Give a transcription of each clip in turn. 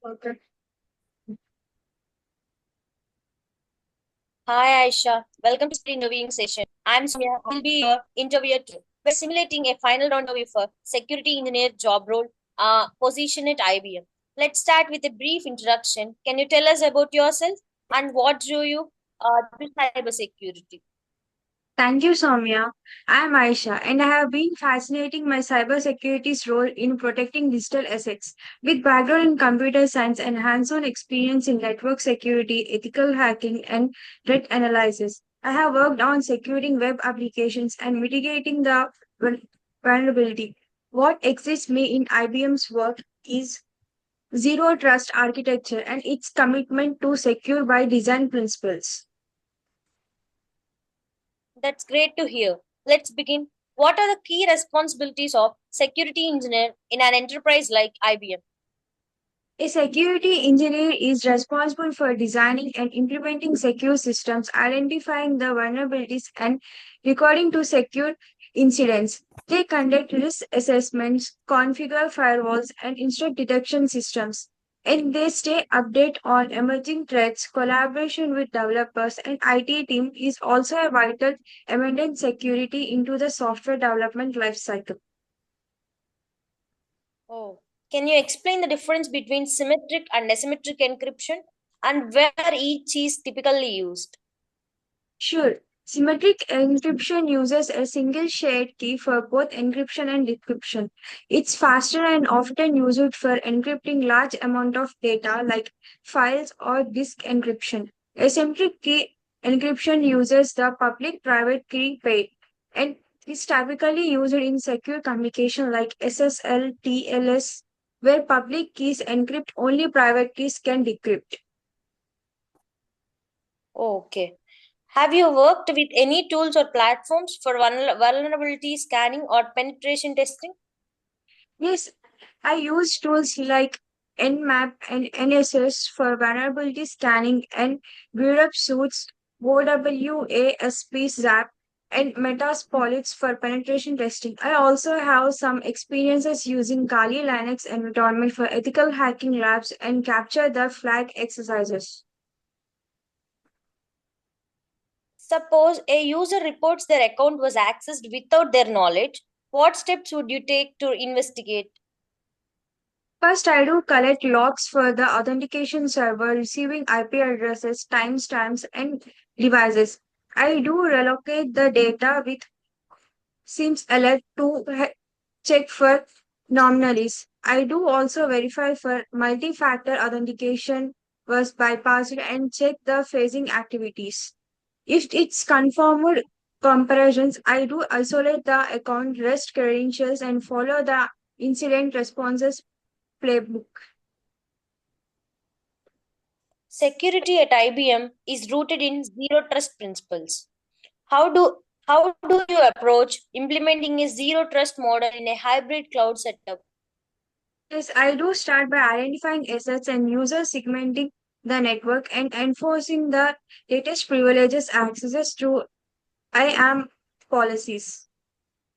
Okay. Hi Aisha, welcome to the interviewing session. I'm Soumya. I will be your interviewer today. We're simulating a final round interview for security engineer job role position at IBM. Let's start with a brief introduction. Can you tell us about yourself and what drew you to cybersecurity? Thank you, Soumya. I am Aisha, and I have been fascinating my cybersecurity's role in protecting digital assets. With background in computer science and hands-on experience in network security, ethical hacking, and threat analysis, I have worked on securing web applications and mitigating the vulnerability. What excites me in IBM's work is zero trust architecture and its commitment to secure by design principles. That's great to hear. Let's begin. What are the key responsibilities of security engineer in an enterprise like IBM? A security engineer is responsible for designing and implementing secure systems, identifying the vulnerabilities, and recording to secure incidents. They conduct risk assessments, configure firewalls, and instruct detection systems. And they stay updated on emerging threats. Collaboration with developers and IT team is also a vital element security into the software development lifecycle. Oh, can you explain the difference between symmetric and asymmetric encryption and where each is typically used? Sure. Symmetric encryption uses a single shared key for both encryption and decryption. It's faster and often used for encrypting large amount of data like files or disk encryption. Asymmetric key encryption uses the public-private key pair and is typically used in secure communication like SSL, TLS, where public keys encrypt only private keys can decrypt. Okay. Have you worked with any tools or platforms for vulnerability scanning or penetration testing? Yes, I use tools like Nmap and NSS for vulnerability scanning and Build Suits, OWASP Zap, and Metasploit for penetration testing. I also have some experiences using Kali Linux environment for ethical hacking labs and capture the flag exercises. Suppose a user reports their account was accessed without their knowledge. What steps would you take to investigate? First, I do collect logs for the authentication server, receiving IP addresses, timestamps, and devices. I do relocate the data with SIMS alert to check for anomalies. I do also verify for multi-factor authentication was bypassed and check the phasing activities. If it's confirmed comparisons, I do isolate the account, rest credentials, and follow the incident responses playbook. Security at IBM is rooted in zero trust principles. How do you approach implementing a zero trust model in a hybrid cloud setup? Yes, I do start by identifying assets and user segmenting the network and enforcing the latest privileges accesses through IAM policies.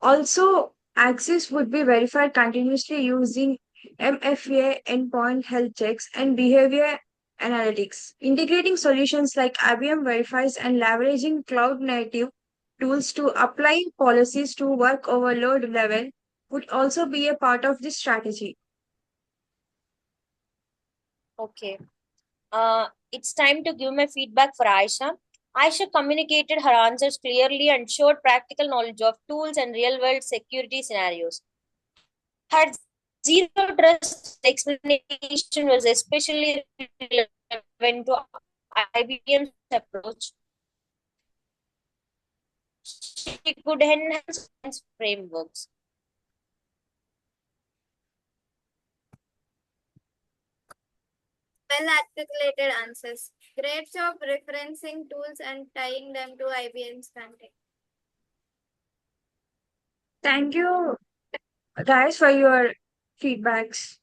Also, access would be verified continuously using MFA endpoint health checks and behavior analytics. Integrating solutions like IBM verifies and leveraging cloud native tools to apply policies to work overload level would also be a part of this strategy. Okay. It's time to give my feedback for Aisha. Aisha communicated her answers clearly and showed practical knowledge of tools and real world security scenarios. Her zero trust explanation was especially relevant to IBM's approach. She could enhance frameworks. Well articulated answers. Great job referencing tools and tying them to IBM's content. Thank you, guys, for your feedbacks.